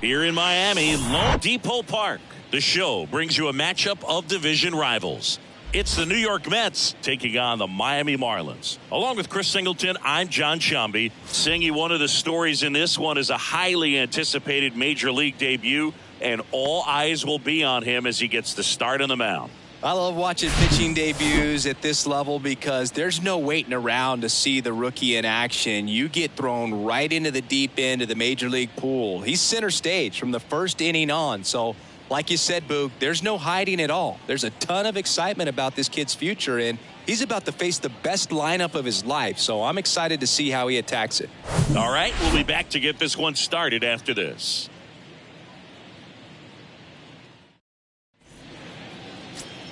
Here in Miami, Lone Depot Park, the show brings you a matchup of division rivals. It's the New York Mets taking on the Miami Marlins. Along with Chris Singleton, I'm John Sciambi. Singy, one of the stories in this one is a highly anticipated major league debut, and all eyes will be on him as he gets the start on the mound. I love watching pitching debuts at this level because there's no waiting around to see the rookie in action. You get thrown right into the deep end of the major league pool. He's center stage from the first inning on. So, like you said, Boog, there's no hiding at all. There's a ton of excitement about this kid's future, and he's about to face the best lineup of his life. So I'm excited to see how he attacks it. All right, we'll be back to get this one started after this.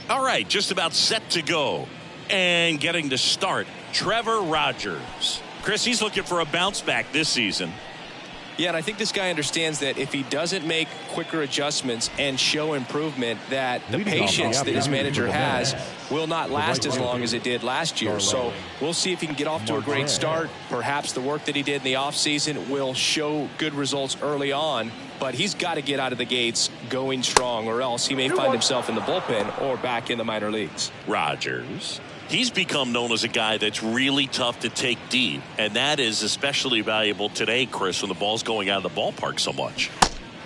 All right, just about set to go. And getting to start, Trevor Rogers. Chris, he's looking for a bounce back this season. Yeah, and I think this guy understands that if he doesn't make quicker adjustments and show improvement, that the patience that his manager has will not last as long as it did last year. So we'll see if he can get off to a great start. Perhaps the work that he did in the offseason will show good results early on. But he's got to get out of the gates going strong, or else he may find himself in the bullpen or back in the minor leagues. Rogers. He's become known as a guy that's really tough to take deep, and that is especially valuable today, Chris, when the ball's going out of the ballpark so much.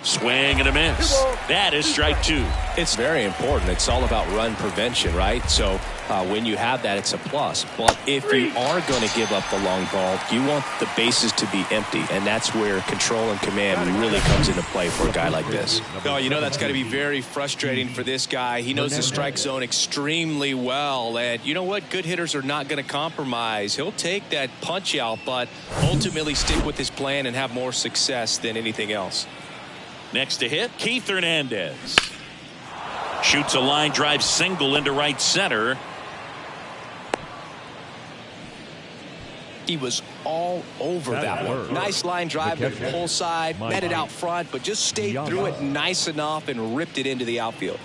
Swing and a miss. That is strike two. It's very important. It's all about run prevention, right? So when you have that, it's a plus. But if you are going to give up the long ball, you want the bases to be empty, and that's where control and command really comes into play for a guy like this. Oh, you know that's got to be very frustrating for this guy. He knows the strike zone extremely well, and you know what? Good hitters are not going to compromise. He'll take that punch out, but ultimately stick with his plan and have more success than anything else. Next to hit, Keith Hernandez. Shoots a line drive single into right center. He was all over that one. Nice line drive to the pull side, met it out front, but just stayed through it nice enough and ripped it into the outfield.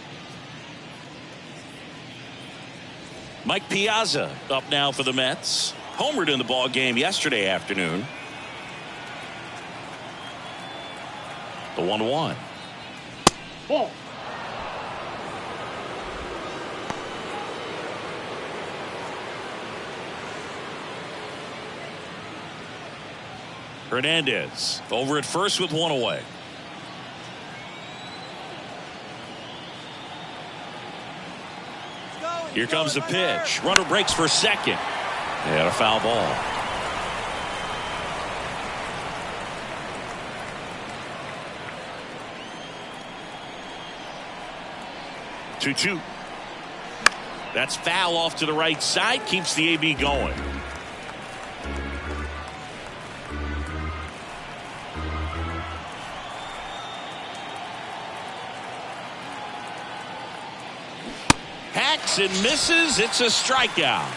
Mike Piazza up now for the Mets. Homered in the ball game yesterday afternoon. The 1-1. Ball. Hernandez over at first with one away. Here comes the pitch. Runner breaks for second. And a foul ball. Two. That's foul off to the right side. Keeps the AB going. Hacks and misses. It's a strikeout.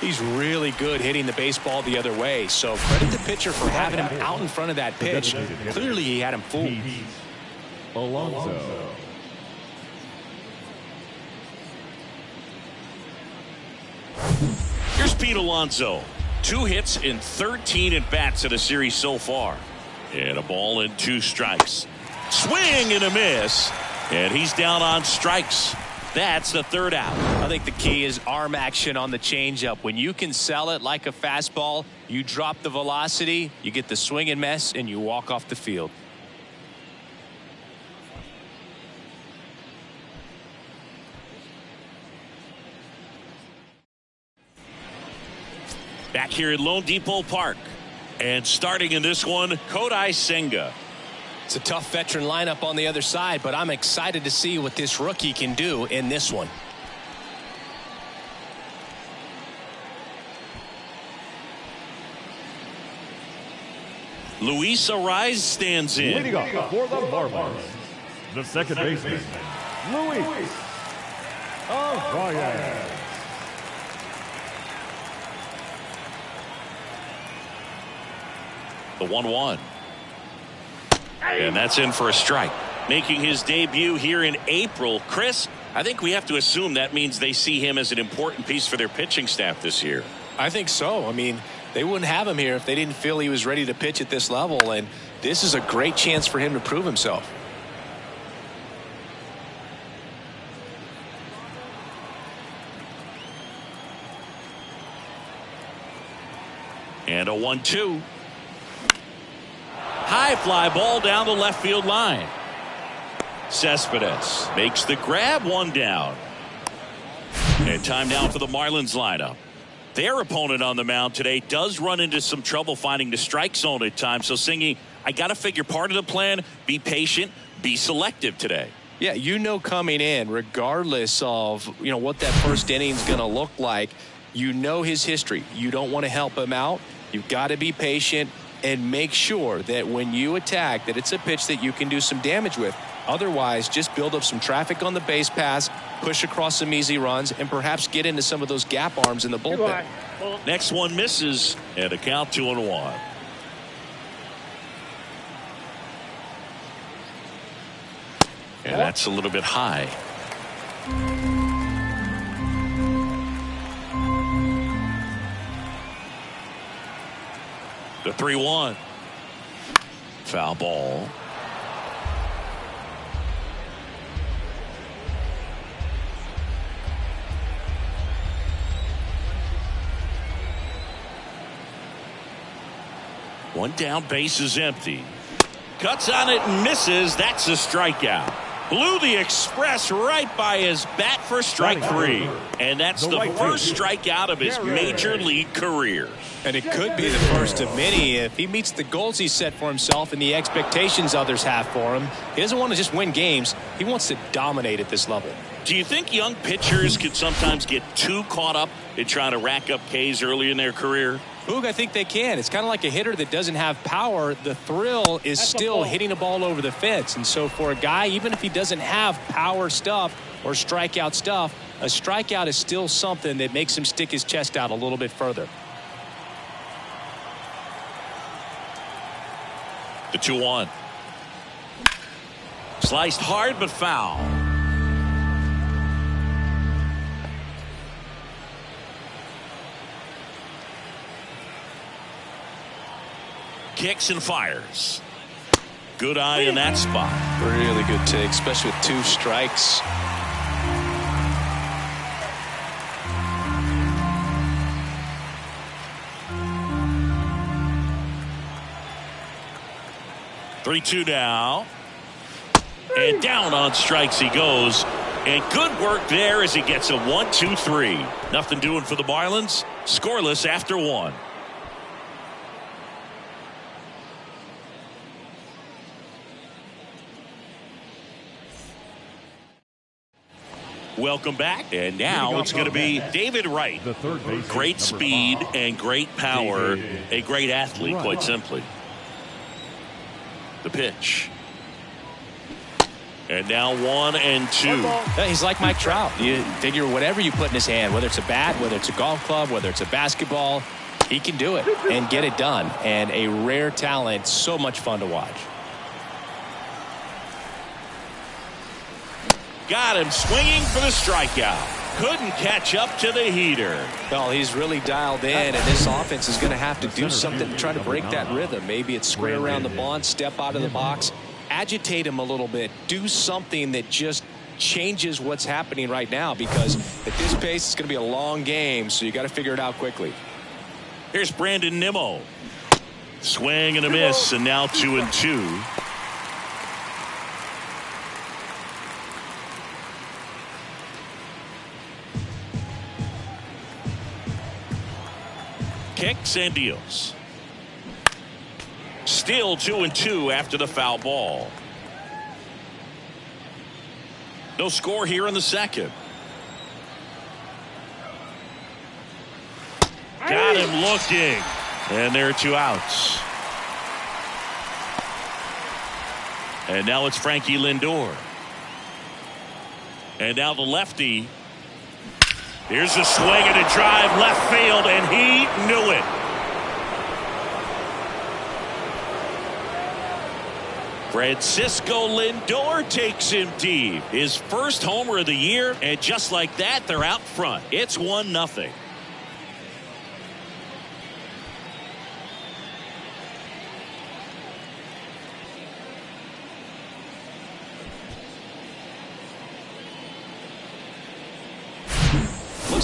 He's really good hitting the baseball the other way. So credit the pitcher for having him out in front of that pitch. Clearly he had him fooled. Alonso. Here's Pete Alonso. 2 hits in 13 at-bats in the series so far. And a ball and 2 strikes. Swing and a miss. And he's down on strikes. That's the 3rd out. I think the key is arm action on the changeup. When you can sell it like a fastball, you drop the velocity, you get the swing and miss, and you walk off the field. Back here at Lone Depot Park. And starting in this one, Kodai Senga. It's a tough veteran lineup on the other side, but I'm excited to see what this rookie can do in this one. Luis Ariz stands in. Leading off for the Marlins, the second baseman, Luis Ariz. The 1-1. And that's in for a strike. Making his debut here in April. Chris, I think we have to assume that means they see him as an important piece for their pitching staff this year. I think so. I mean, they wouldn't have him here if they didn't feel he was ready to pitch at this level. And this is a great chance for him to prove himself. And a 1-2. High fly ball down the left field line. Cespedes makes the grab, one down. And time now for the Marlins lineup. Their opponent on the mound today does run into some trouble finding the strike zone at times. So, Singy, I got to figure part of the plan, be patient, be selective today. Yeah, coming in, regardless of, what that first inning is going to look like, his history. You don't want to help him out. You've got to be patient and make sure that when you attack, that it's a pitch that you can do some damage with. Otherwise, just build up some traffic on the base pass, push across some easy runs, and perhaps get into some of those gap arms in the bullpen. Next one misses, and a count 2-1. And that's a little bit high. The 3-1. Foul ball. One down, base is empty. Cuts on it and misses. That's a strikeout. Blew the express right by his bat for strike three. And that's the first strikeout of his major league career. And it could be the first of many if he meets the goals he set for himself and the expectations others have for him. He doesn't want to just win games. He wants to dominate at this level. Do you think young pitchers can sometimes get too caught up in trying to rack up Ks early in their career? Boog, I think they can. It's kind of like a hitter that doesn't have power. The thrill is still hitting a ball over the fence. And so for a guy, even if he doesn't have power stuff or strikeout stuff, a strikeout is still something that makes him stick his chest out a little bit further. The 2-1. Sliced hard but foul. Kicks and fires. Good eye in that spot. Really good take, especially with 2 strikes. Three-two now. And down on strikes he goes. And good work there as he gets a 1-2-3. Nothing doing for the Marlins. Scoreless after 1. Welcome back, and now it's going to be David Wright. Great speed and great power, a great athlete, quite simply. The pitch. And now 1-2. He's like Mike Trout. You figure whatever you put in his hand, whether it's a bat, whether it's a golf club, whether it's a basketball, he can do it and get it done. And a rare talent, so much fun to watch. Got him swinging for the strikeout. Couldn't catch up to the heater. Well, he's really dialed in, and this offense is going to have to do something to try to break that rhythm. Maybe it's square around the bunt, step out of the box, agitate him a little bit, do something that just changes what's happening right now, because at this pace, it's going to be a long game, so you got to figure it out quickly. Here's Brandon Nimmo. Swing and a miss, and now 2-2. Kicks and deals. Still 2-2 after the foul ball. No score here in the second. Got him looking. And there are 2 outs. And now it's Frankie Lindor. And now the lefty. Here's a swing and a drive left field, and he knew it. Francisco Lindor takes him deep. His first homer of the year, and just like that, they're out front. It's 1-0.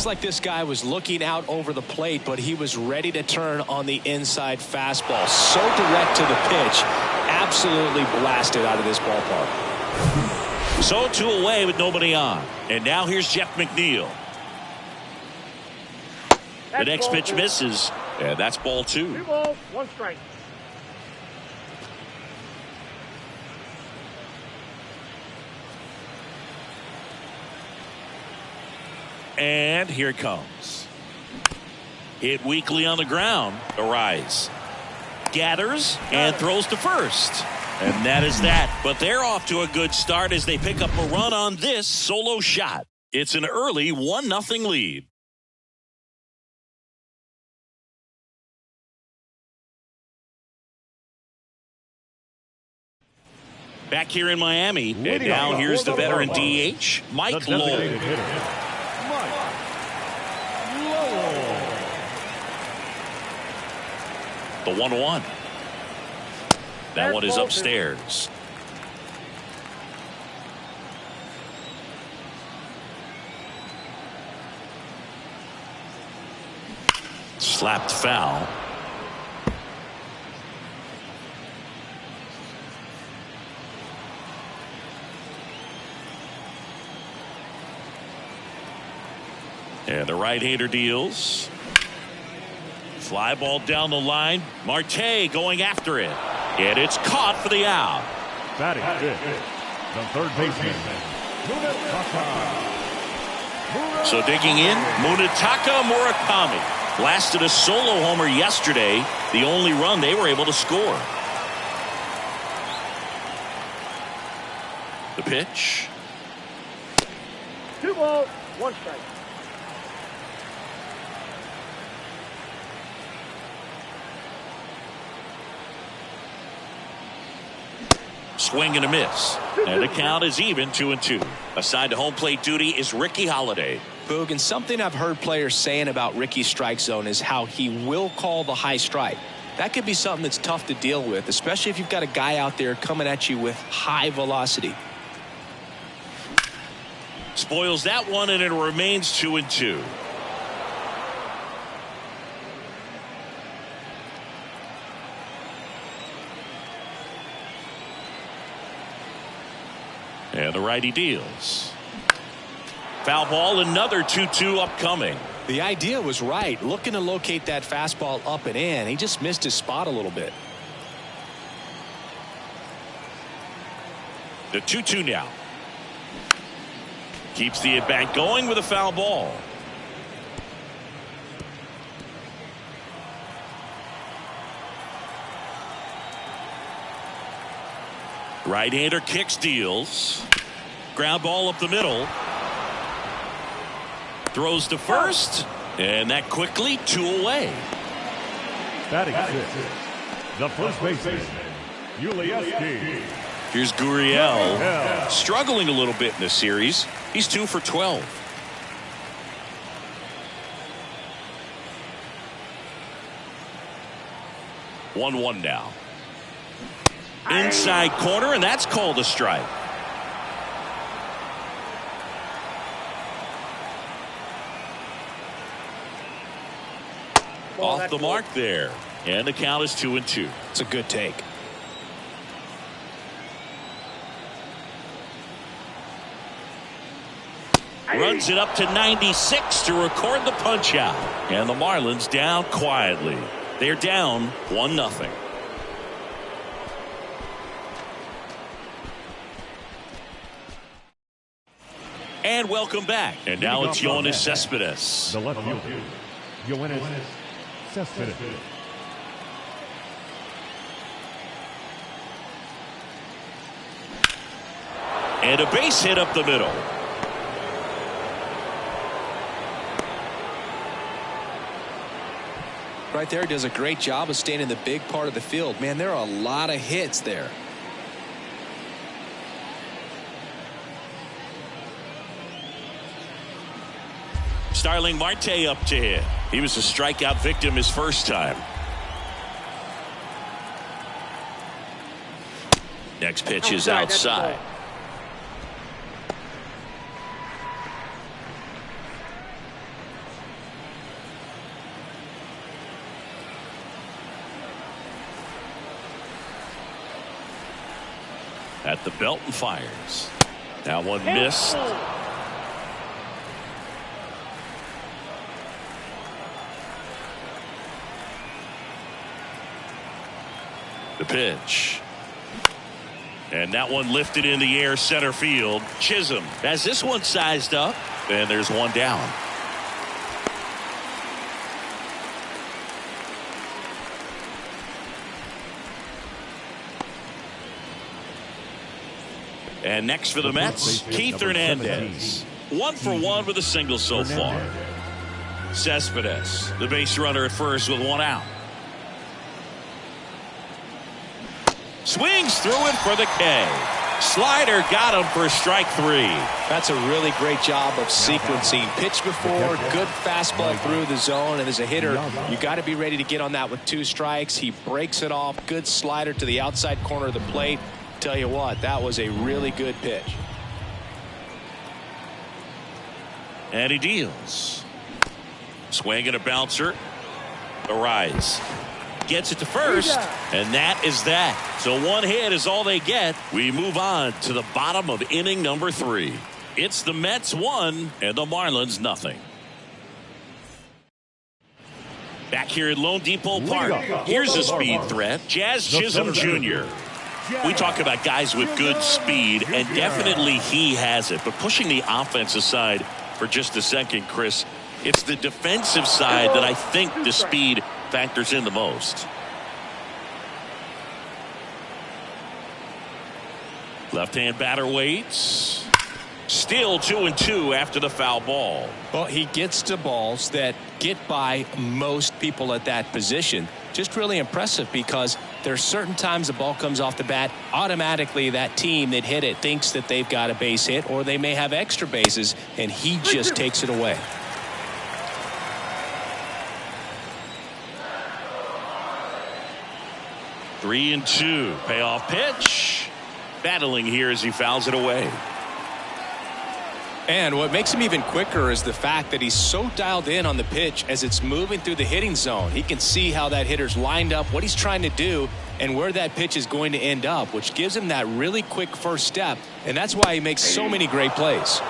Looks like this guy was looking out over the plate, but he was ready to turn on the inside fastball. So direct to the pitch. Absolutely blasted out of this ballpark. So 2 away with nobody on. And now here's Jeff McNeil. The next pitch misses. And that's ball 2. 2 balls, 1 strike. And here it comes. Hit weakly on the ground. Arise. Gathers and throws to first. And that is that. But they're off to a good start as they pick up a run on this solo shot. It's an early 1-0 lead. Back here in Miami, and now here's the veteran DH, Mike Lowell. The 1-1. That one is upstairs. Slapped foul. And the right-hander deals. Fly ball down the line. Marte going after it. And it's caught for the out. Batting fifth, the third baseman, Munetaka. So digging in, Munetaka Murakami. Blasted a solo homer yesterday. The only run they were able to score. The pitch. 2 balls, 1 strike. Swing and a miss. And the count is even 2-2. Assigned to home plate duty is Ricky Holiday. Boog, and something I've heard players saying about Ricky's strike zone is how he will call the high strike. That could be something that's tough to deal with, especially if you've got a guy out there coming at you with high velocity. Spoils that one, and it remains 2-2. And the righty deals. Foul ball, another 2-2 upcoming. The idea was right, looking to locate that fastball up and in. He just missed his spot a little bit. The 2-2 now. Keeps the at-bat going with a foul ball. Right-hander kicks, deals. Ground ball up the middle. Throws to first. And that quickly 2 away. Batting sixth, the first baseman, Ulieski. Here's Gurriel. Struggling a little bit in this series. He's 2 for 12. One now. Inside corner, and that's called a strike. Off the mark there. And the count is 2-2. It's a good take. Runs it up to 96 to record the punch out. And the Marlins down quietly. They're down 1-0. And welcome back. And now it's Yoenis Cespedes. The left fielder, Yoenis Cespedes. And a base hit up the middle. Right there, does a great job of staying in the big part of the field. Man, there are a lot of hits there. Starling Marte up to hit. He was a strikeout victim his first time. Next pitch is outside. the belt and fires. That one missed. The pitch. And that one lifted in the air center field. Chisholm has this one sized up. And there's one down. And next for the Mets, Keith Hernandez. 1 for 1 with a single so far. Cespedes, the base runner at first with 1 out. Swings through it for the K. Slider got him for strike 3. That's a really great job of sequencing. Pitch before, good fastball through the zone, and as a hitter, you got to be ready to get on that with 2 strikes. He breaks it off. Good slider to the outside corner of the plate. Tell you what, that was a really good pitch. And he deals. Swing and a bouncer. A rise. Gets it to first, and that is that. So 1 hit is all they get. We move on to the bottom of inning number 3. It's the Mets 1 and the Marlins nothing. Back here at Lone Depot Park, here's a speed threat, Jazz Chisholm Jr. We talk about guys with good speed, and definitely he has it. But pushing the offense aside for just a second, Chris, it's the defensive side that I think the speed factors in the most. Left-hand batter waits. Still 2-2 after the foul ball. Well, he gets to balls that get by most people at that position. Just really impressive because there's certain times the ball comes off the bat, automatically that team that hit it thinks that they've got a base hit, or they may have extra bases, and he just takes it away. Three and 2. Payoff pitch. Battling here as he fouls it away. And what makes him even quicker is the fact that he's so dialed in on the pitch as it's moving through the hitting zone. He can see how that hitter's lined up, what he's trying to do, and where that pitch is going to end up, which gives him that really quick first step, and that's why he makes so many great plays.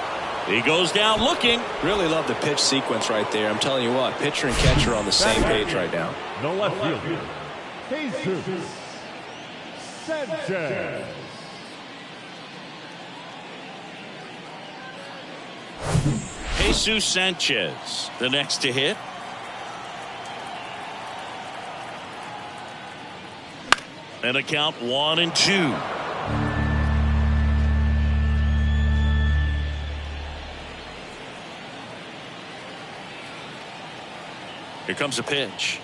He goes down looking. Really love the pitch sequence right there. I'm telling you what, pitcher and catcher are on the same page right now. The left fielder, Jesus Sanchez. Jesus Sanchez, the next to hit. And a count 1-2. Here comes a pitch.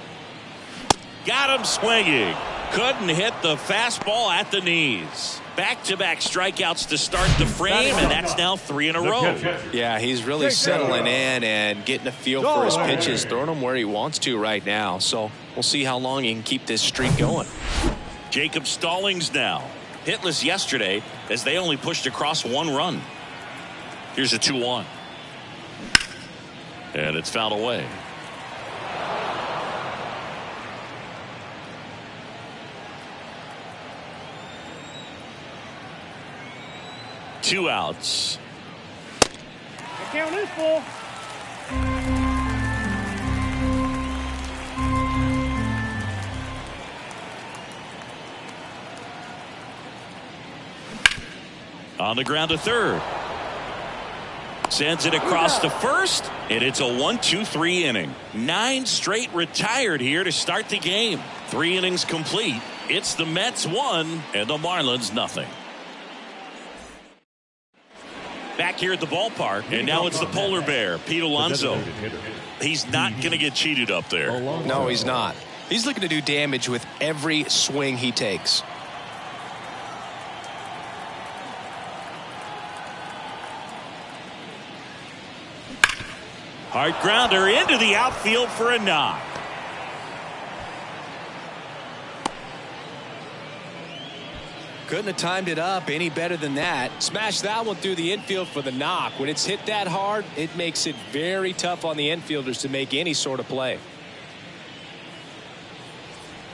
Got him swinging. Couldn't hit the fastball at the knees. Back-to-back strikeouts to start the frame, and that's now 3 in a row. Yeah, he's really settling in and getting a feel for his pitches, throwing them where he wants to right now. So we'll see how long he can keep this streak going. Jacob Stallings now. Hitless yesterday as they only pushed across 1 run. Here's a 2-1. And it's fouled away. Two outs. The count is full. On the ground to third. Sends it across to first, and it's a 1-2-3 inning. 9 straight retired here to start the game. 3 innings complete. It's the Mets 1 and the Marlins nothing. Back here at the ballpark, and now it's the polar bear, Pete Alonso. He's not going to get cheated up there. No, he's not. He's looking to do damage with every swing he takes. Hard grounder into the outfield for a knock. Couldn't have timed it up any better than that. Smashed that one through the infield for the knock. When it's hit that hard, it makes it very tough on the infielders to make any sort of play.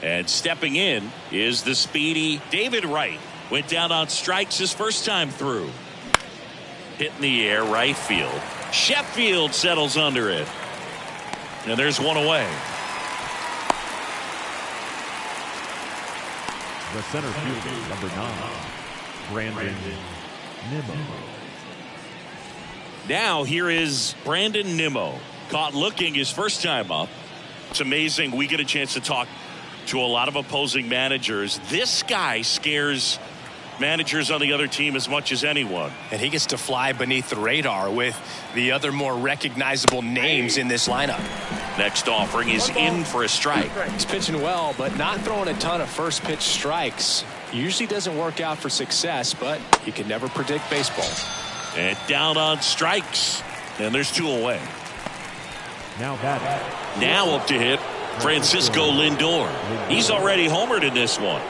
And stepping in is the speedy David Wright. Went down on strikes his first time through. Hit in the air, right field. Sheffield settles under it. And there's one away. The center fielder, number 9, Brandon Nimmo. Now here is Brandon Nimmo. Caught looking his first time up. It's amazing. We get a chance to talk to a lot of opposing managers. This guy scares managers on the other team as much as anyone. And he gets to fly beneath the radar with the other more recognizable names in this lineup. Next offering is in for a strike. He's pitching well, but not throwing a ton of first pitch strikes. Usually doesn't work out for success, but you can never predict baseball. And down on strikes. And there's 2 away. Now batting. Now up to hit Francisco Lindor. He's already homered in this one.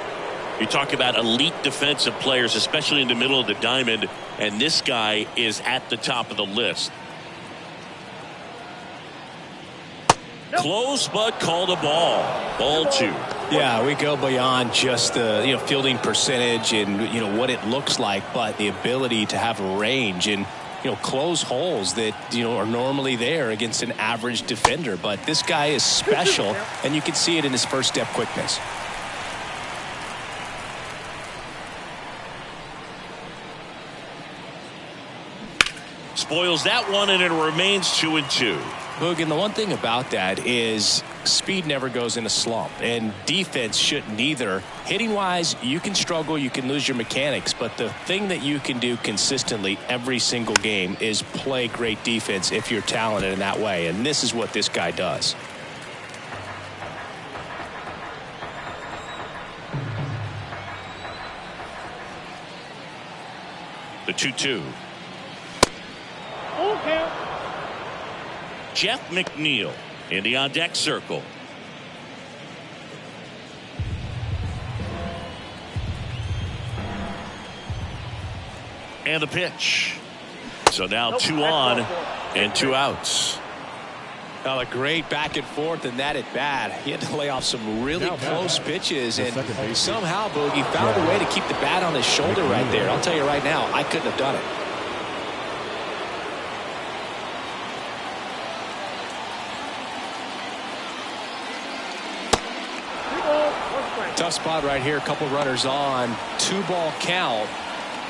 You talk about elite defensive players, especially in the middle of the diamond, and this guy is at the top of the list. Close, but called a ball. Ball 2. Yeah, we go beyond just the fielding percentage and what it looks like, but the ability to have range and close holes that are normally there against an average defender. But this guy is special, and you can see it in his first step quickness. Spoils that one, and it remains 2-2. Boog, and the one thing about that is speed never goes in a slump, and defense shouldn't either. Hitting-wise, you can struggle, you can lose your mechanics, but the thing that you can do consistently every single game is play great defense if you're talented in that way, and this is what this guy does. The 2-2. Full count. Jeff McNeil in the on-deck circle. And the pitch. So now 2 on and 2 outs. Well, a great back and forth in that at bat. He had to lay off some really close pitches, and somehow Boogie found a way to keep the bat on his shoulder right there. I'll tell you right now, I couldn't have done it. Tough spot right here. A couple runners on. 2-ball count.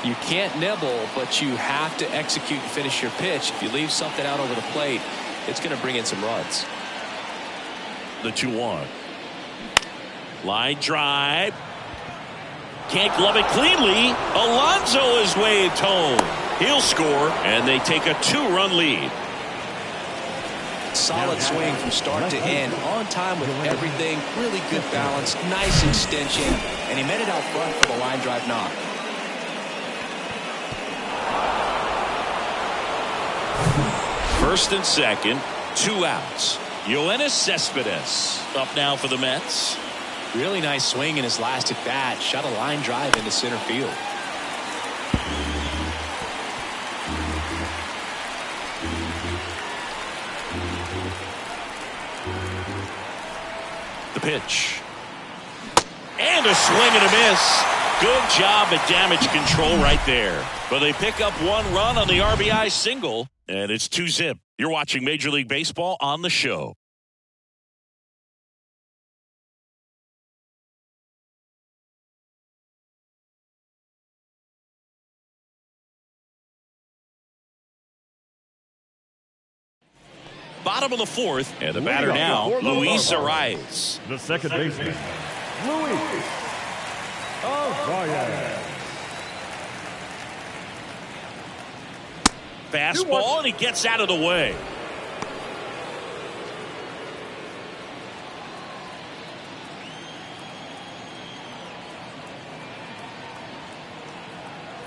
You can't nibble, but you have to execute and finish your pitch. If you leave something out over the plate, it's going to bring in some runs. The 2-1. Line drive. Can't glove it cleanly. Alonso is way at home. He'll score, and they take a 2-run lead. Solid swing from start to end, on time with everything, really good balance, nice extension, and he met it out front for the line drive knock. First and second, 2 outs. Yoenis Cespedes up now for the Mets. Really nice swing in his last at bat, shot a line drive into center field. The pitch. And a swing and a miss. Good job at damage control right there. But they pick up 1 run on the RBI single, and it's 2-zip. You're watching Major League Baseball on the show. Bottom of the 4th, and the batter now, Luis Arias. The second baseman, Luis Arias. Fastball, and he gets out of the way.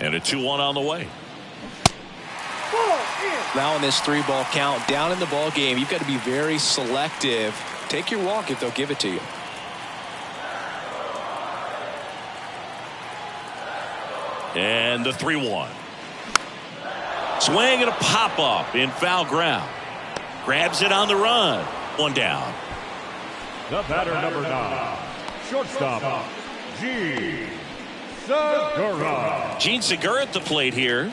And a 2-1 on the way. Now in this 3-ball count, down in the ball game, you've got to be very selective. Take your walk if they'll give it to you. And the 3-1. Swing and a pop-up in foul ground. Grabs it on the run. 1 down. The batter, number 9, shortstop, G. Segura. Gene Segura at the plate here.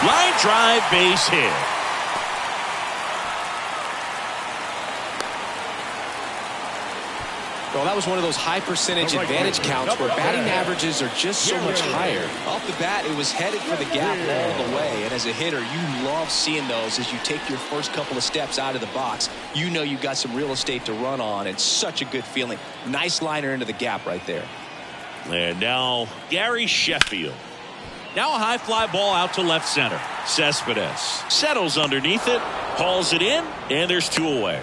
Line drive, base hit. Well, that was one of those high percentage advantage counts where batting averages are just so much higher. Off the bat, it was headed for the gap all the way. And as a hitter, you love seeing those as you take your first couple of steps out of the box. You know you've got some real estate to run on. It's such a good feeling. Nice liner into the gap right there. And now Gary Sheffield. Now a high fly ball out to left center. Cespedes settles underneath it, hauls it in, and there's 2 away.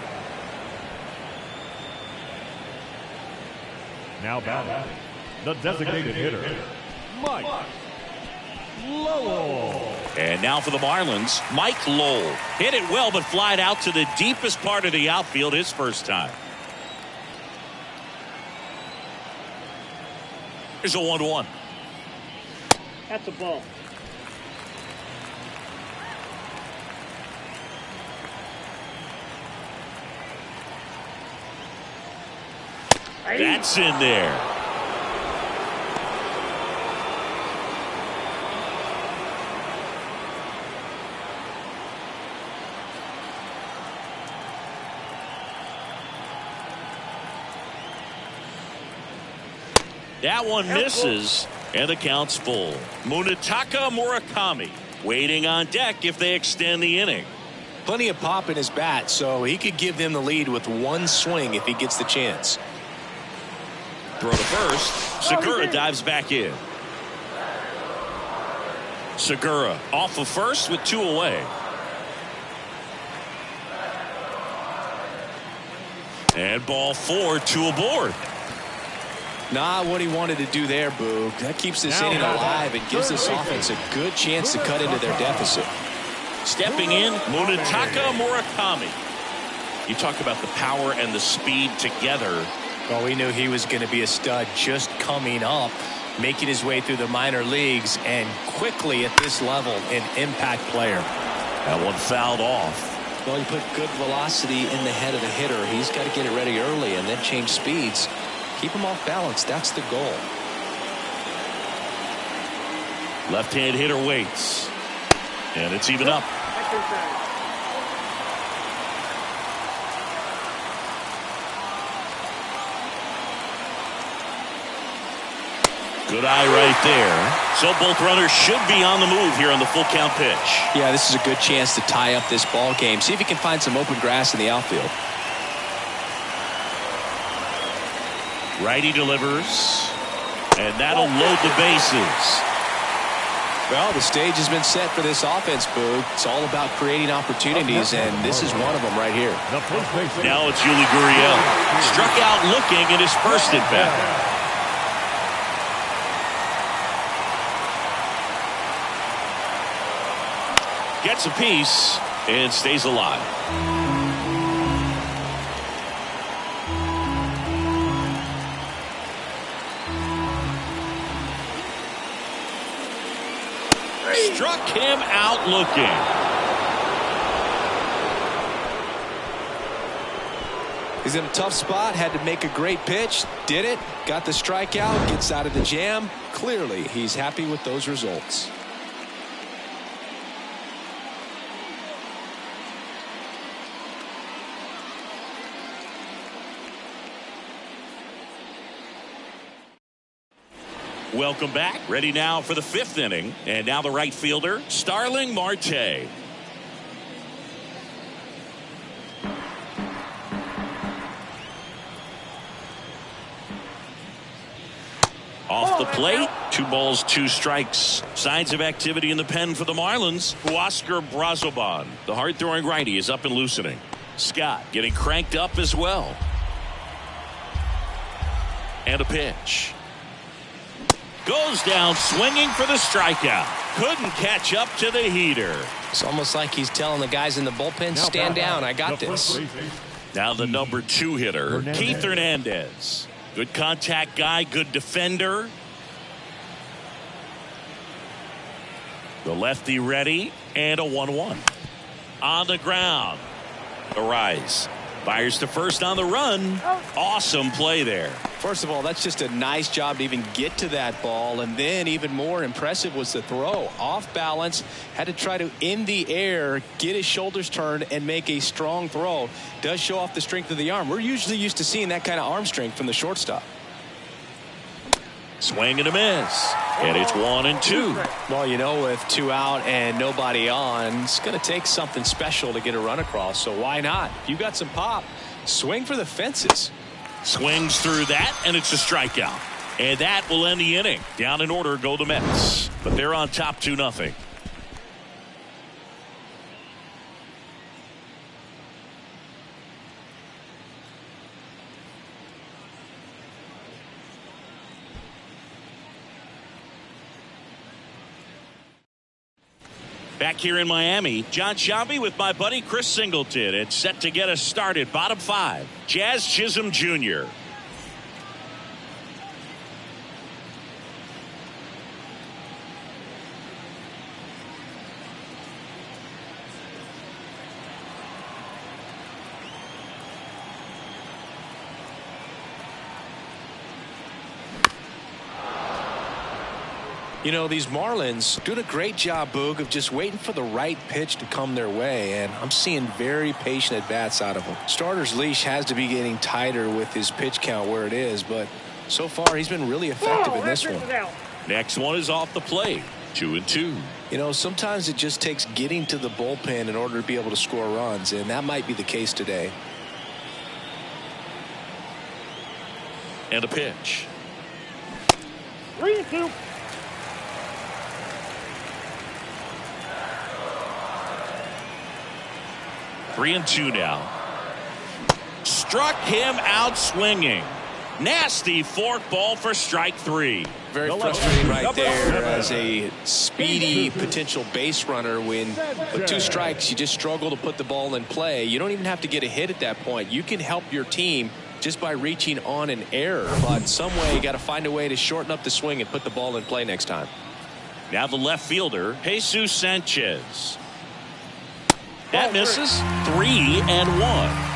Now batting, the designated hitter, Mike Lowell. And now for the Marlins, Mike Lowell. Hit it well, but flied out to the deepest part of the outfield his first time. Here's a 1-1. That's a ball. That's in there. That one misses, and the count's full. Munetaka Murakami waiting on deck if they extend the inning. Plenty of pop in his bat, so he could give them the lead with one swing if he gets the chance. Throw to first. Segura dives back in. Segura off of first with 2 away. And ball 4, 2 aboard. Not what he wanted to do there, Boog. That keeps this inning alive and gives this offense a good chance to cut into their deficit. Stepping in, Munetaka Murakami. You talk about the power and the speed together. Well, we knew he was going to be a stud just coming up, making his way through the minor leagues, and quickly at this level, an impact player. That one fouled off. Well, you put good velocity in the head of the hitter. He's got to get it ready early and then change speeds. Keep him off balance. That's the goal. Left-hand hitter waits. And it's even up. Good eye right there. So both runners should be on the move here on the full count pitch. Yeah, this is a good chance to tie up this ball game. See if he can find some open grass in the outfield. Righty delivers. And that'll load the bases. Well, the stage has been set for this offense, Boog. It's all about creating opportunities, and this is one of them right here. Now it's Yuli Gurriel. Struck out looking at his first at bat. Gets a piece and stays alive. Struck him out looking. He's in a tough spot, had to make a great pitch, did it, got the strikeout, gets out of the jam. Clearly, he's happy with those results. Welcome back. Ready now for the 5th inning. And now the right fielder, Starling Marte. Off the plate, 2 balls, 2 strikes. Signs of activity in the pen for the Marlins. Huascar Brazoban, the hard-throwing righty, is up and loosening. Scott getting cranked up as well. And a pitch. Goes down swinging for the strikeout. Couldn't catch up to the heater. It's almost like he's telling the guys in the bullpen, stand down, I got this. Now the number 2 hitter, Keith Hernandez. Good contact guy, good defender. The lefty ready, and a 1-1. On the ground. Arise. Fires to first on the run. Awesome play there. First of all, that's just a nice job to even get to that ball. And then even more impressive was the throw. Off balance. Had to try to, in the air, get his shoulders turned and make a strong throw. Does show off the strength of the arm. We're usually used to seeing that kind of arm strength from the shortstop. Swing and a miss. And it's 1-2. Well, you know, with 2 out and nobody on, it's going to take something special to get a run across. So why not? If you got some pop, swing for the fences. Swings through that, and it's a strikeout. And that will end the inning. Down in order go the Mets. But they're on top 2-0. Back here in Miami, John Sciambi with my buddy Chris Singleton, and set to get us started. Bottom 5, Jazz Chisholm Jr. You know, these Marlins doing a great job, Boog, of just waiting for the right pitch to come their way, and I'm seeing very patient at-bats out of them. Starter's leash has to be getting tighter with his pitch count where it is, but so far he's been really effective in this one. Next one is off the plate. 2-2. You know, sometimes it just takes getting to the bullpen in order to be able to score runs, and that might be the case today. And a pitch. 3-2. 3-2 now. Struck him out swinging. Nasty fork ball for strike 3. Very frustrating right there as a speedy potential base runner. When with 2 strikes, you just struggle to put the ball in play. You don't even have to get a hit at that point. You can help your team just by reaching on an error. But some way, you got to find a way to shorten up the swing and put the ball in play next time. Now the left fielder, Jesus Sanchez. That misses. 3-1.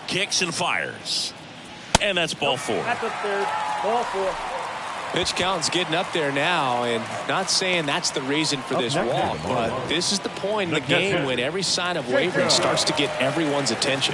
Kicks and fires. And that's ball 4. That's up there. Ball 4. Pitch count's getting up there now, and not saying that's the reason for this walk, but this is the point in the game when every sign of wavering starts to get everyone's attention.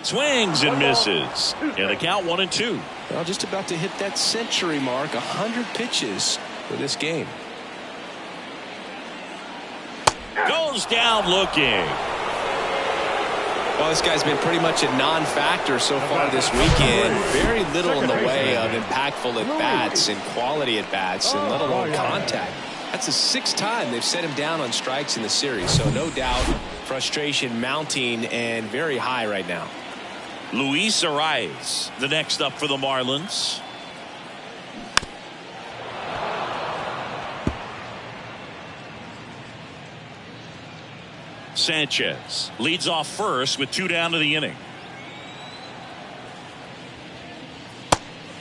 Swings and misses. And the count 1-2. Well, just about to hit that century mark, 100 pitches for this game. Goes down looking. Well, this guy's been pretty much a non-factor so far this weekend. Very little in the way of impactful at-bats and quality at-bats, and let alone contact. That's the 6th time they've set him down on strikes in the series, so no doubt frustration mounting and very high right now. Luis Arias, the next up for the Marlins. Sanchez leads off first with 2 down to the inning.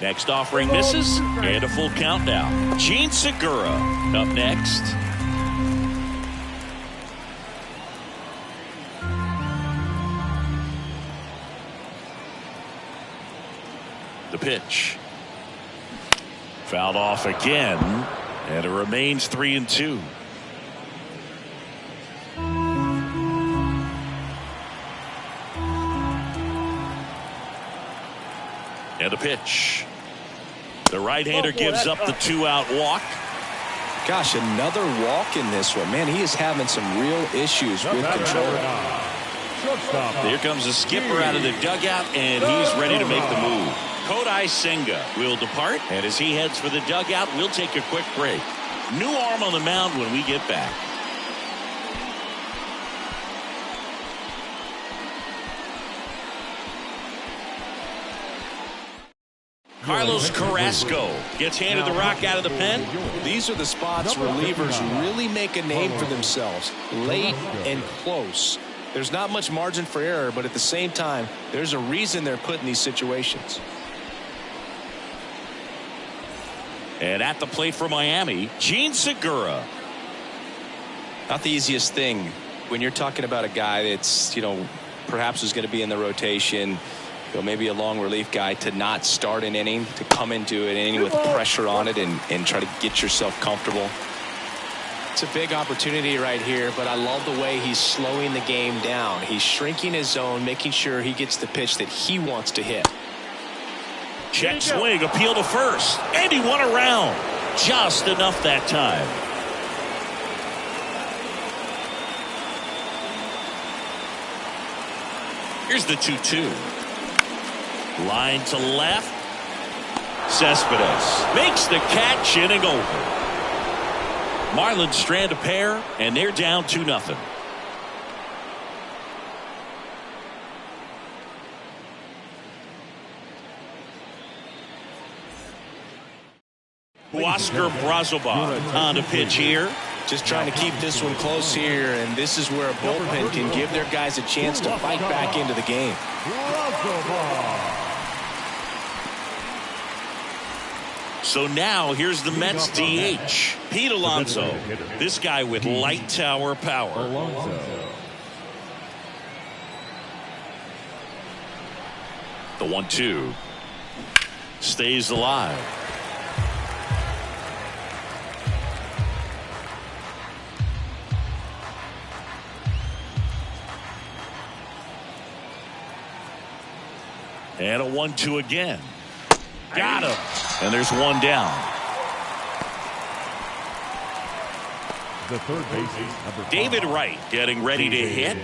Next offering misses, and a full count now. Gene Segura up next. The pitch. Fouled off again, and it remains 3-2. And a pitch. The right-hander gives up the 2-out walk. Gosh, another walk in this one. Man, he is having some real issues with control. Here comes the skipper out of the dugout, and he's ready to make the move. Kodai Senga will depart, and as he heads for the dugout, we'll take a quick break. New arm on the mound when we get back. Carlos Carrasco gets handed the rock out of the pen. These are the spots relievers really make a name for themselves. Late and close. There's not much margin for error, but at the same time, there's a reason they're put in these situations. And at the plate for Miami, Gene Segura. Not the easiest thing when you're talking about a guy that's, perhaps is going to be in the rotation, maybe a long relief guy, to not start an inning, to come into an inning with pressure on it and try to get yourself comfortable. It's a big opportunity right here, but I love the way he's slowing the game down. He's shrinking his zone, making sure he gets the pitch that he wants to hit. Check swing, appeal to first, and he won around. Just enough that time. Here's the 2-2. Line to left. Cespedes makes the catch, inning over. Marlins strand a pair, and they're down 2-0. Oscar Brazoba on the pitch here. Just trying to keep this one close here, and this is where a bullpen can give their guys a chance to fight back into the game. So now here's the Mets DH, Pete Alonso. This guy with light tower power. The 1-2 stays alive. And a 1-2 again. Got him. And there's one down. The third baseman, David Wright getting ready to hit.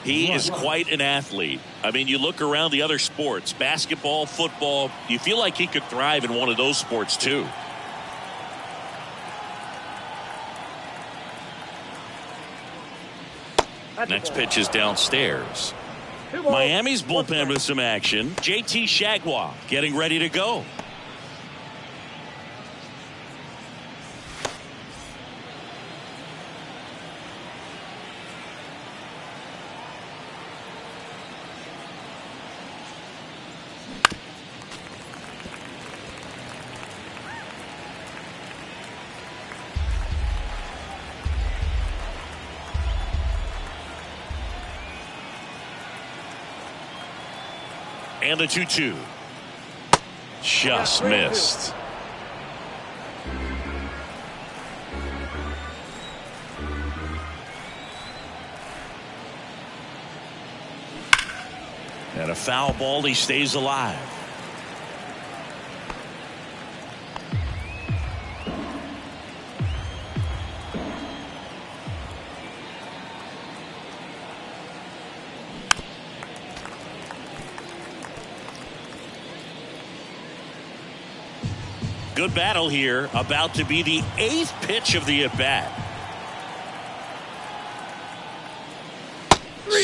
He is quite an athlete. I mean, you look around the other sports, basketball, football, you feel like he could thrive in one of those sports too. Next pitch is downstairs. Miami's bullpen with some action. JT Shagwa getting ready to go. And the 2-2. Just missed. And a foul ball. He stays alive. Good battle here. About to be the 8th pitch of the at-bat.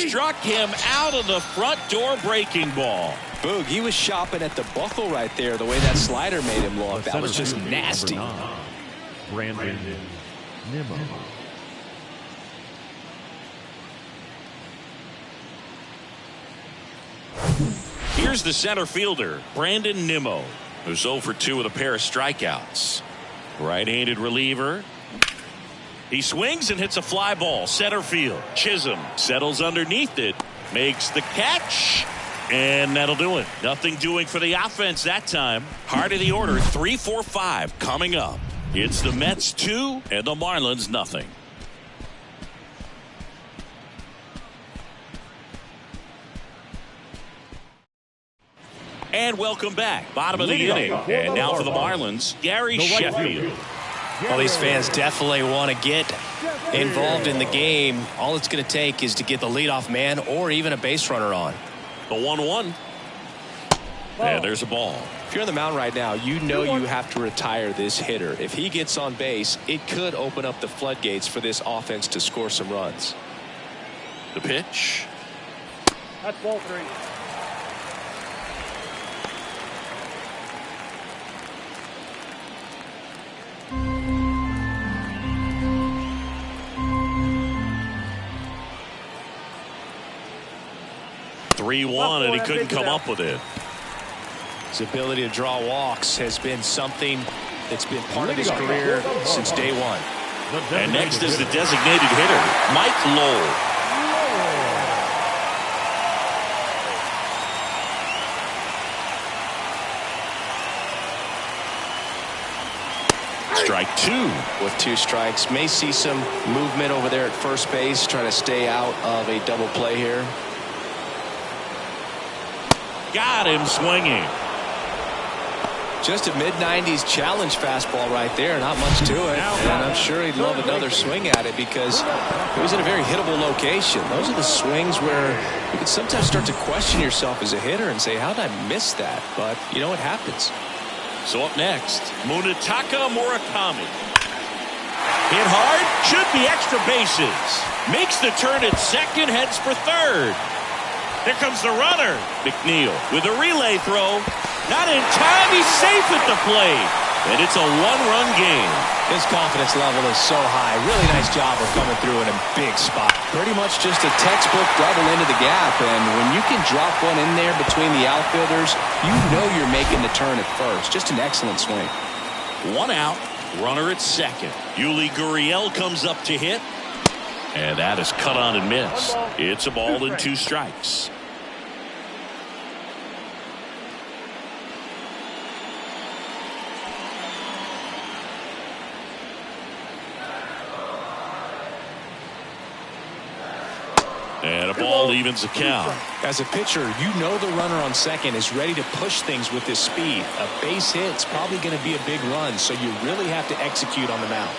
Struck him out of the front door breaking ball. Boog, he was shopping at the buckle right there, the way that slider made him look. That was just nasty. Brandon Nimmo. Here's the center fielder, Brandon Nimmo, who's 0 for 2 with a pair of strikeouts. Right-handed reliever. He swings and hits a fly ball. Center field. Chisholm settles underneath it. Makes the catch. And that'll do it. Nothing doing for the offense that time. Heart of the order, 3, 4, 5 coming up. It's the Mets 2 and the Marlins nothing. And welcome back. Bottom of the inning. And now for the Marlins, Gary Sheffield. Well, these fans definitely want to get involved in the game. All it's going to take is to get the leadoff man or even a base runner on. The 1-1. And there's a ball. If you're on the mound right now, you know you have to retire this hitter. If he gets on base, it could open up the floodgates for this offense to score some runs. The pitch. That's ball 3. 3-1, and he couldn't come up with it. His ability to draw walks has been something that's been part of his career since day one. And next is the designated hitter, Mike Lowell. Strike 2. With 2 strikes. May see some movement over there at first base, trying to stay out of a double play here. Got him swinging. Just a mid-90s challenge fastball right there. Not much to it. And I'm sure he'd love another swing at it because it was in a very hittable location. Those are the swings where you can sometimes start to question yourself as a hitter and say, how did I miss that? But, you know, it happens. So up next, Munetaka Murakami. Hit hard, should be extra bases. Makes the turn at second, heads for third. Here comes the runner. McNeil with a relay throw. Not in time, he's safe at the plate. And it's a one-run game. His confidence level is so high. Really nice job of coming through in a big spot. Pretty much just a textbook double into the gap. And when you can drop one in there between the outfielders, you know you're making the turn at first. Just an excellent swing. 1 out, runner at second. Yuli Gurriel comes up to hit. And that is cut on and missed. It's a ball and 2 strikes. And a ball evens the count. As a pitcher, you know the runner on second is ready to push things with his speed. A base hit's probably going to be a big run, so you really have to execute on the mound.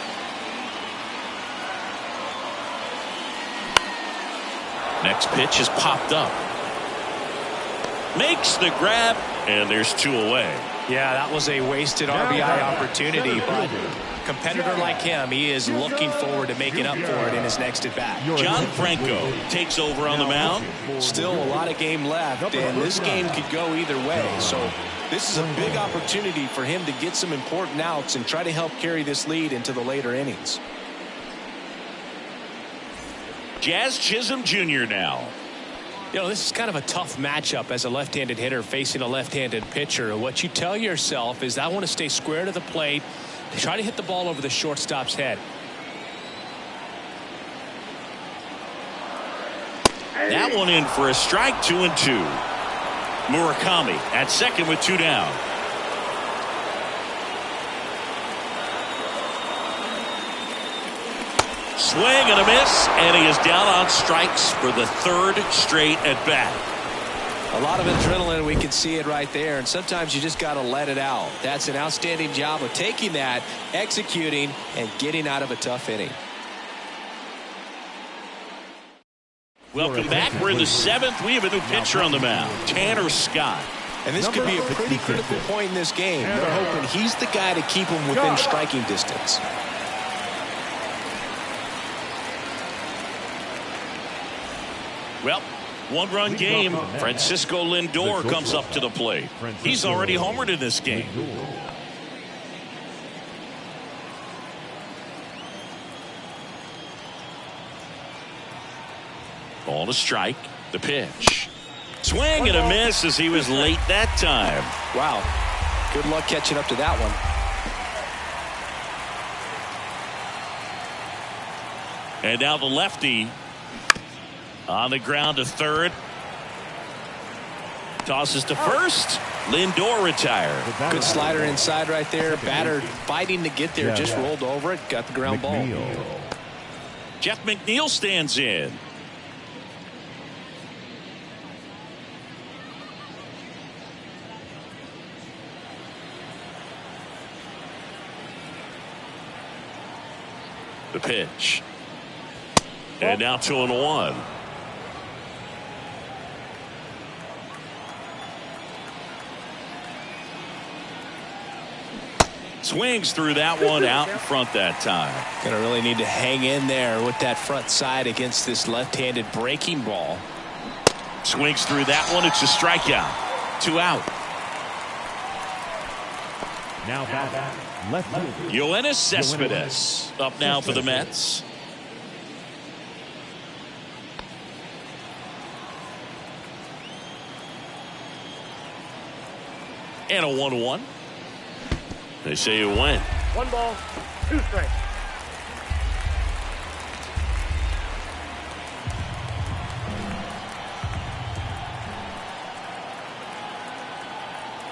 Next pitch is popped up. Makes the grab, and there's 2 away. Yeah, that was a wasted RBI opportunity, but a competitor like him, he is looking forward to making up for it in his next at-bat. John Franco takes over on the mound. Still a lot of game left, and this game could go either way. So this is a big opportunity for him to get some important outs and try to help carry this lead into the later innings. Jazz Chisholm Jr. now. You know, this is kind of a tough matchup as a left-handed hitter facing a left-handed pitcher. What you tell yourself is, I want to stay square to the plate, to try to hit the ball over the shortstop's head. That one in for a strike, 2-2. Murakami at second with 2 down. Swing and a miss, and he is down on strikes for the 3rd straight at bat. A lot of adrenaline, we can see it right there, and sometimes you just got to let it out. That's an outstanding job of taking that, executing, and getting out of a tough inning. Welcome back. We're in the 7th. We have a new pitcher on the mound, Tanner Scott. And this could be a pretty critical point in this game. They're hoping he's the guy to keep him within striking distance. Well, 1-run game. Francisco Lindor comes up to the plate. He's already homered in this game. Ball to strike. The pitch. Swing and a miss as he was late that time. Wow. Good luck catching up to that one. And now the lefty on the ground to third. Tosses to first. Lindor retired. Good slider inside right there. Batter fighting to get there. Just rolled over it. Got the ground ball. Jeff McNeil stands in. The pitch. And now 2-1. Swings through that one out in front that time. Gonna really need to hang in there with that front side against this left-handed breaking ball. Swings through that one. It's a strikeout. 2 out. Now back. Left field. Yoenis Cespedes up now for the Mets. And a 1-1. They say it went. 1 ball, 2 strikes.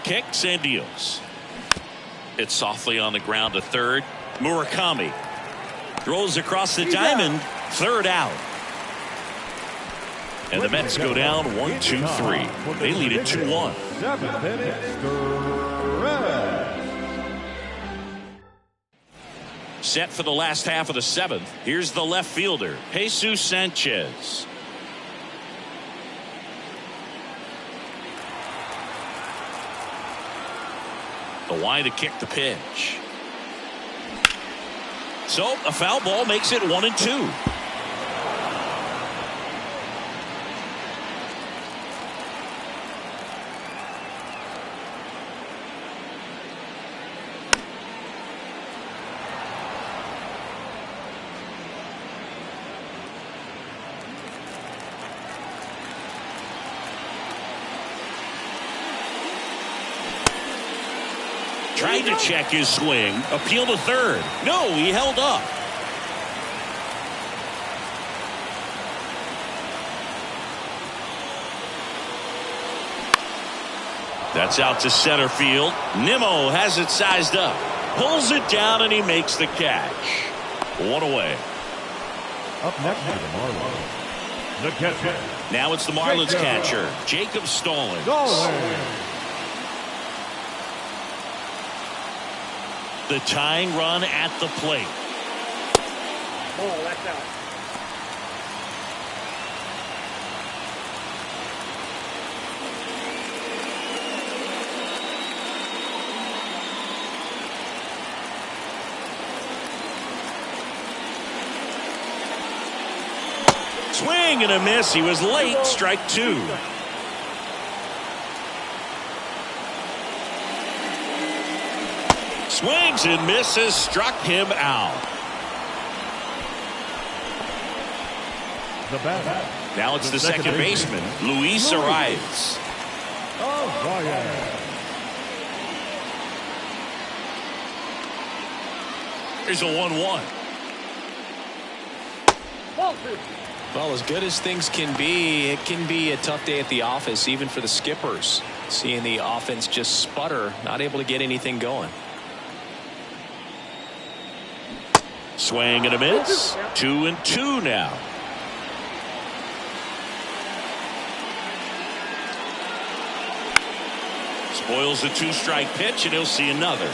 Kicks and deals. It's softly on the ground to third. Murakami throws across the diamond. Third out. And the Mets go down 1-2-3. They lead it 2-1. 7th inning, stretch. Set for the last half of the 7th. Here's the left fielder, Jesus Sanchez. The line to kick the pitch. So a foul ball makes it 1-2. Trying to check his swing. Appeal to third. No, he held up. That's out to center field. Nimmo has it sized up. Pulls it down and he makes the catch. 1 away. Up next for the Marlins, the catcher. Now it's the Marlins catcher, Jacob Stallings. The tying run at the plate. Ball, that's out. Swing and a miss. He was late. Strike 2. Swings and misses. Struck him out. The batter. Now it's the second baseman, Luis arrives. Here's a 1-1. Ball 2. Well, as good as things can be, it can be a tough day at the office, even for the skippers. Seeing the offense just sputter, not able to get anything going. Swing and a miss. 2-2 now. Spoils the 2-strike pitch, and he'll see another.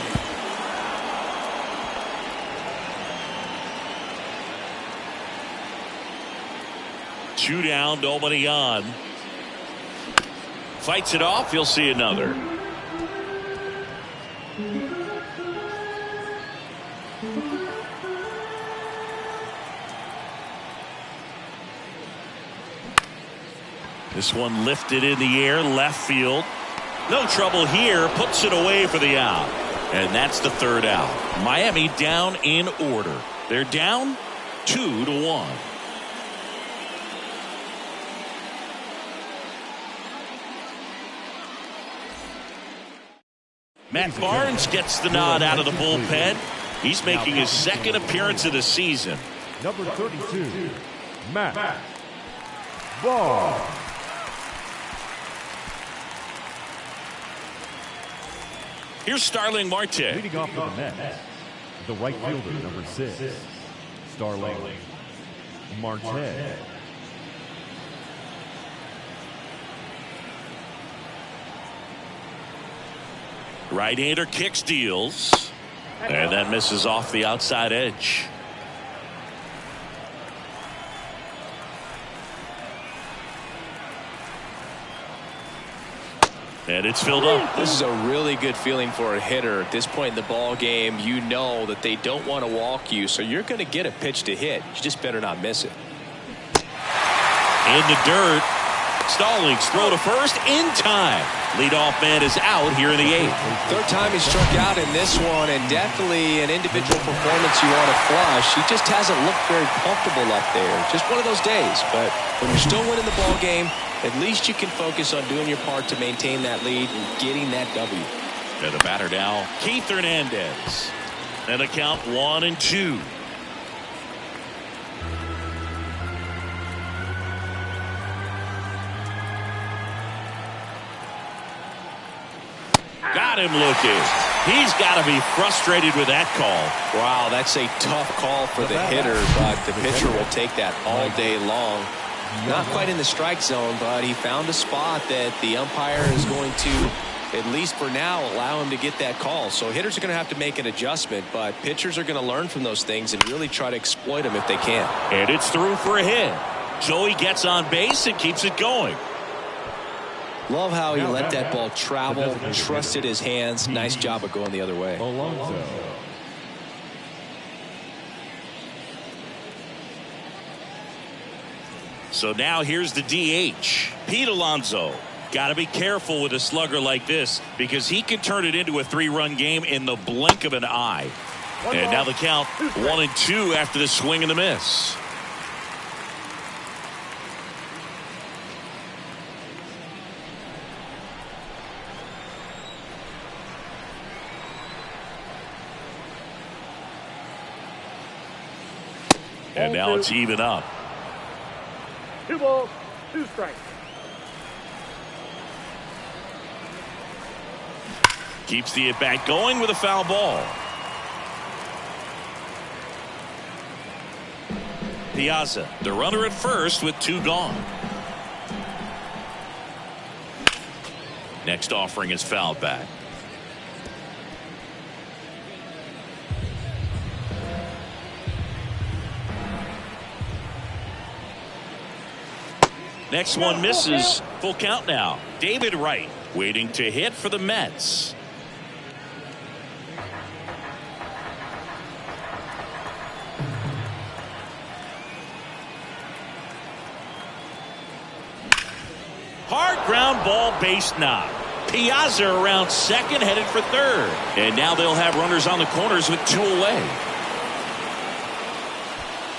Two down, nobody on. Fights it off, he'll see another. This one lifted in the air, left field. No trouble here, puts it away for the out. And that's the third out. Miami down in order. They're down 2-1. Matt Barnes gets the nod out of the bullpen. He's making his second appearance of the season. Number 32, Matt Barnes. Here's Starling Marte. Leading off for the Mets, the right fielder, number 6, Starling Marte. Right-hander kicks, deals. And that misses off the outside edge. And it's filled up. This is a really good feeling for a hitter. At this point in the ball game, you know that they don't want to walk you, so you're going to get a pitch to hit. You just better not miss it. In the dirt. Stallings throw to first in time. Leadoff man is out here in the 8th. Third time he struck out in this one, and definitely an individual performance you want to flush. He just hasn't looked very comfortable up there. Just one of those days. But when you're still winning the ball game, at least you can focus on doing your part to maintain that lead and getting that W. And the batter now, Keith Hernandez. And a count 1-2. Got him looking. He's got to be frustrated with that call. Wow, that's a tough call for the hitter, but the pitcher will take that all day long. Not quite in the strike zone, but he found a spot that the umpire is going to, at least for now, allow him to get that call. So hitters are going to have to make an adjustment, but pitchers are going to learn from those things and really try to exploit them if they can. And it's through for a hit. So he gets on base and keeps it going. Love how he let that ball travel, trusted his hands. Nice job of going the other way. Alonso. So now here's the DH, Pete Alonso. Got to be careful with a slugger like this because he can turn it into a 3-run game in the blink of an eye. And now the count 1-2 after the swing and the miss. And now it's even up. 2 balls, 2 strikes. Keeps the at-bat going with a foul ball. Piazza, the runner at first with 2 gone. Next offering is fouled back. Next one misses. Full count now. David Wright waiting to hit for the Mets. Hard ground ball, base knock. Piazza around second, headed for third. And now they'll have runners on the corners with 2 away.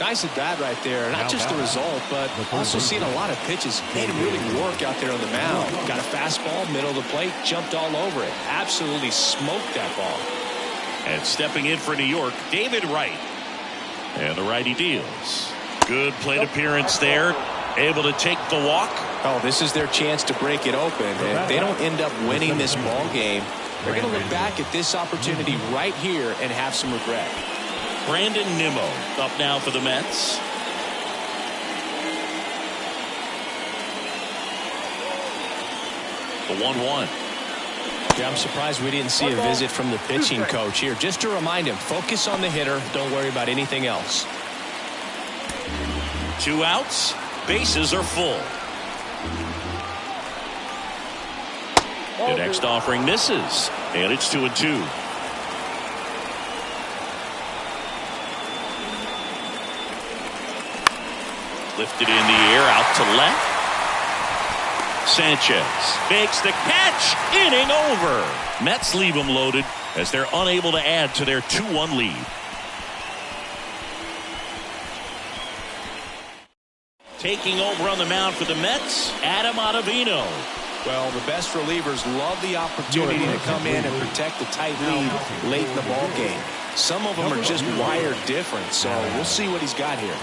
Nice at bat right there. Not just the result, but also seeing a lot of pitches. Made him really work out there on the mound. Got a fastball, middle of the plate, jumped all over it. Absolutely smoked that ball. And stepping in for New York, David Wright. And the righty deals. Good plate appearance there. Able to take the walk. Oh, this is their chance to break it open. If they don't end up winning this ball game, they're going to look back at this opportunity right here and have some regret. Brandon Nimmo up now for the Mets. The 1-1. Yeah, I'm surprised we didn't see a visit from the pitching coach here. Just to remind him, focus on the hitter. Don't worry about anything else. 2 outs. Bases are full. The next offering misses. And it's 2-2. Lifted in the air, out to left. Sanchez makes the catch. Inning over. Mets leave them loaded as they're unable to add to their 2-1 lead. Taking over on the mound for the Mets, Adam Ottavino. Well, the best relievers love the opportunity to come in and protect the tight lead late in the ball game. Some of them are just wired different, so we'll see what he's got here.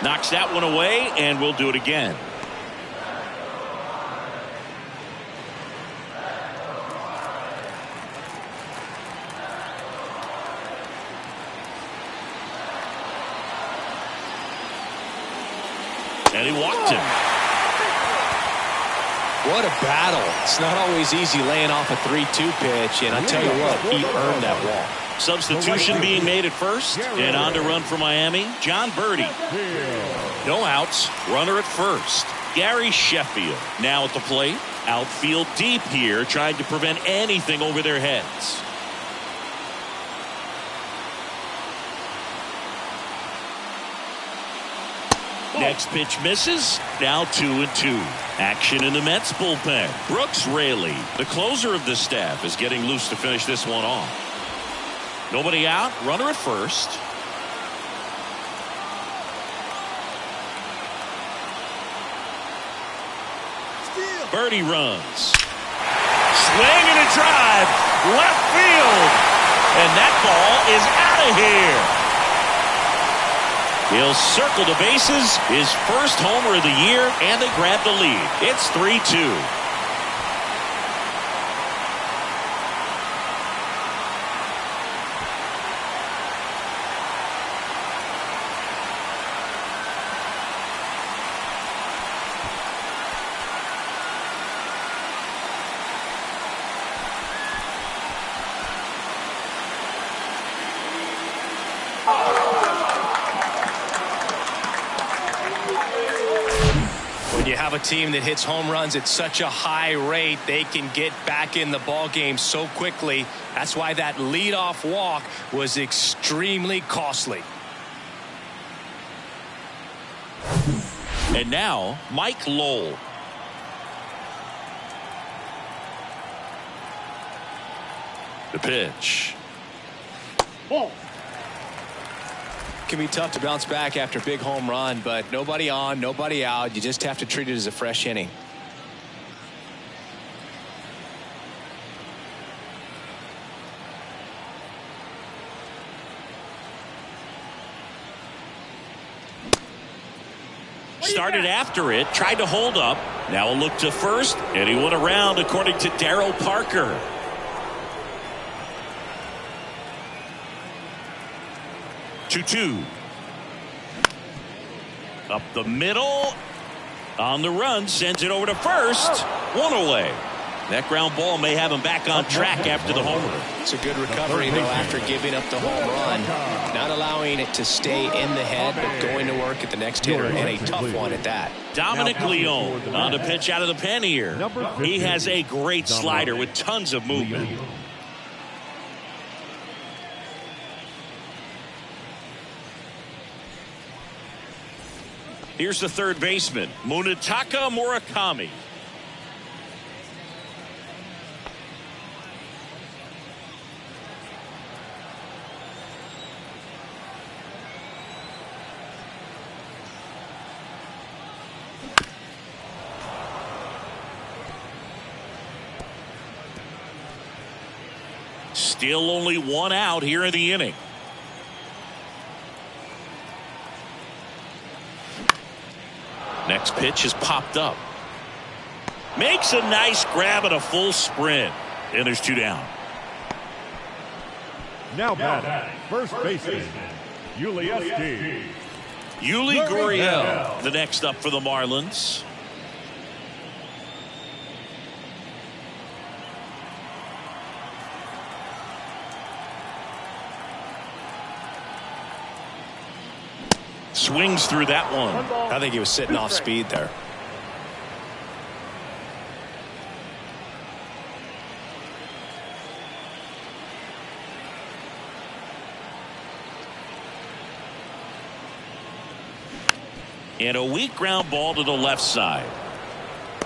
Knocks that one away, and we'll do it again. And he walked him. What a battle. It's not always easy laying off a 3-2 pitch, and I tell you what, he earned that walk. Substitution being made at first, and on to run for Miami, John Birdie. No outs, runner at first. Gary Sheffield now at the plate. Outfield deep here, trying to prevent anything over their heads. Next pitch misses. Now 2-2. Action in the Mets bullpen. Brooks Raley, the closer of the staff, is getting loose to finish this one off. Nobody out. Runner at first. Birdie runs. Swing and a drive. Left field. And that ball is out of here. He'll circle the bases. His first homer of the year, and they grab the lead. It's 3-2. When you have a team that hits home runs at such a high rate, they can get back in the ball game so quickly. That's why that leadoff walk was extremely costly. And now, Mike Lowell. The pitch. Ball. It can be tough to bounce back after a big home run, but nobody on, nobody out. You just have to treat it as a fresh inning. Started after it, tried to hold up. Now a look to first, and he went around, according to Darryl Parker. Two. Up the middle. On the run, sends it over to first. One away. That ground ball may have him back on track after the homer. It's a good recovery, though, after giving up the home run. Not allowing it to stay in the head, but going to work at the next hitter, and a tough one at that. Dominic Leone on the pitch out of the pen here. He has a great slider with tons of movement. Here's the third baseman, Munetaka Murakami. Still only one out here in the inning. Next pitch is popped up. Makes a nice grab at a full sprint. And there's two down. Now batting, first baseman, Yuli Gurriel, the next up for the Marlins. Swings through that one. I think he was sitting off speed there. And a weak ground ball to the left side.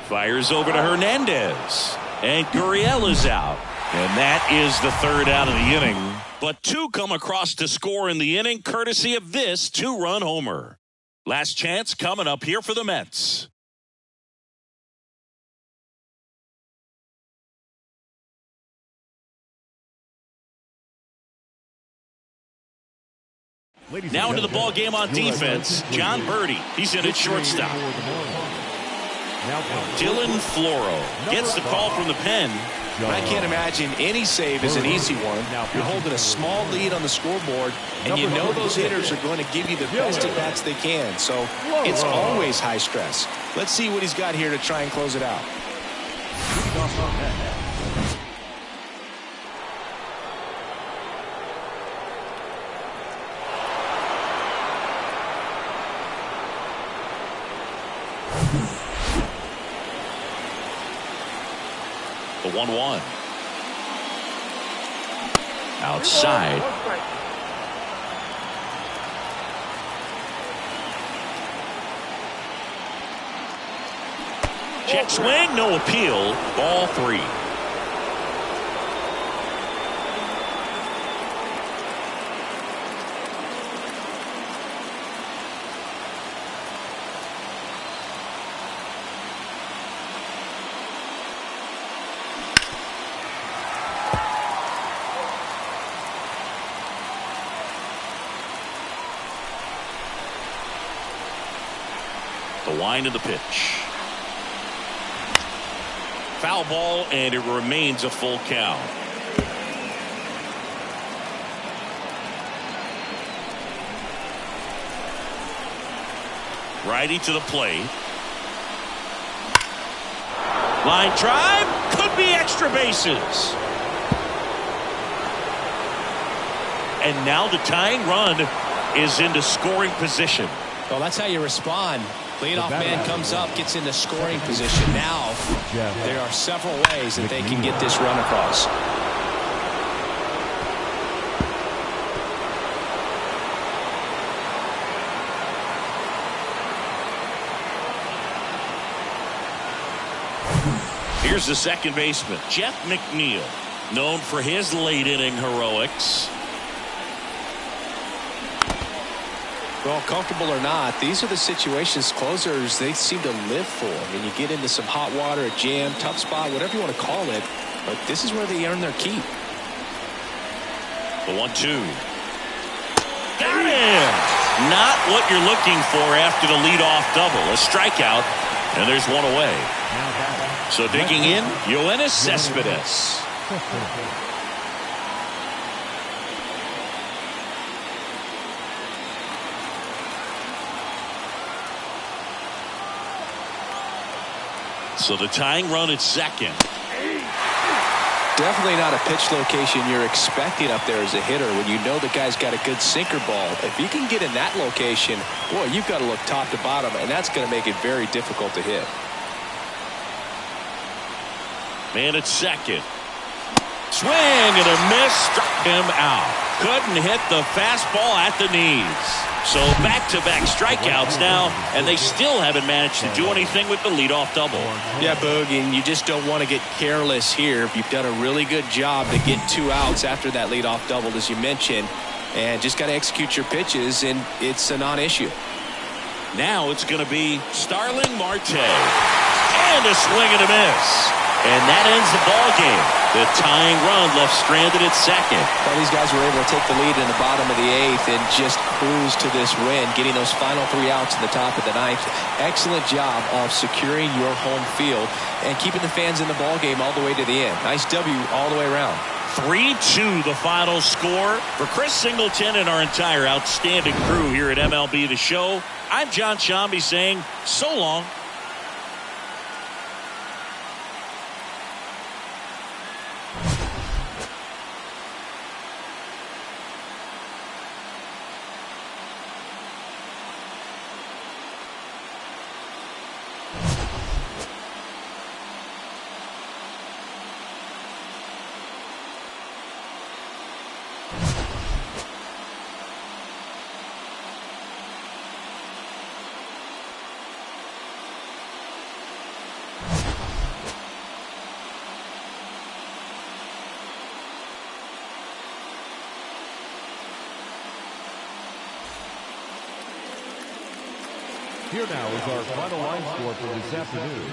Fires over to Hernandez. And Gurriel is out. And that is the third out of the inning. But two come across to score in the inning, courtesy of this two-run homer. Last chance coming up here for the Mets. Now into the ball game on defense, John Birdie. He's in at shortstop. Dylan Floro gets the call from the pen. I can't imagine any save is an easy one. You're holding a small lead on the scoreboard, and you know those hitters are going to give you the best at bats they can. So it's always high stress. Let's see what he's got here to try and close it out. The 1-1. Outside. Check swing, no appeal. Ball 3. The wind of the pitch. Foul ball, and it remains a full count. Righty to the plate. Line drive. Could be extra bases. And now the tying run is into scoring position. Well, that's how you respond. Leadoff man comes up, gets into scoring position. Now, there are several ways that they can get this run across. Here's the second baseman, Jeff McNeil, known for his late inning heroics. Well, comfortable or not, these are the situations closers they seem to live for. I mean, you get into some hot water, a jam, tough spot, whatever you want to call it, but this is where they earn their keep. The 1-2. Got him! Not what you're looking for after the leadoff double. A strikeout, and there's one away. So digging in, Yoenis Cespedes. So the tying run at second. Definitely not a pitch location you're expecting up there as a hitter when you know the guy's got a good sinker ball. If you can get in that location, boy, you've got to look top to bottom, and that's going to make it very difficult to hit. Man at second. Swing and a miss, struck him out. Couldn't hit the fastball at the knees. So back-to-back strikeouts now, and they still haven't managed to do anything with the leadoff double. Yeah, Boog, and you just don't want to get careless here. You've done a really good job to get 2 outs after that leadoff double, as you mentioned, and just got to execute your pitches, and it's a non-issue. Now it's going to be Starling Marte. And a swing and a miss. And that ends the ball game. The tying run left stranded at second. Well, these guys were able to take the lead in the bottom of the 8th and just cruise to this win, getting those final 3 outs in the top of the 9th. Excellent job of securing your home field and keeping the fans in the ball game all the way to the end. Nice W all the way around. 3-2 the final score. For Chris Singleton and our entire outstanding crew here at MLB The Show, I'm John Shambi saying so long. Here now is our final line score for this afternoon.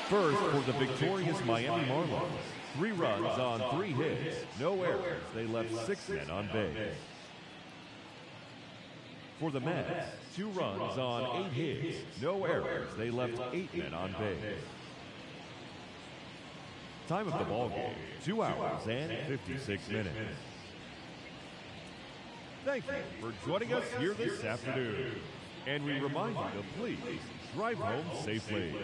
First, for the victorious Miami Marlins, 3 runs on 3 hits, no errors. They left 6 men on base. For the Mets, 2 runs on 8 hits, no errors. They left 8 men on base. Time of the ball game, 2 hours and 56 minutes. Thank you for joining us here this afternoon. And we remind you to please drive home safely.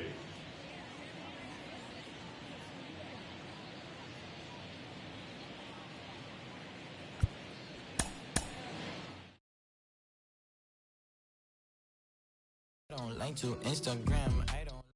I don't like to Instagram. I don't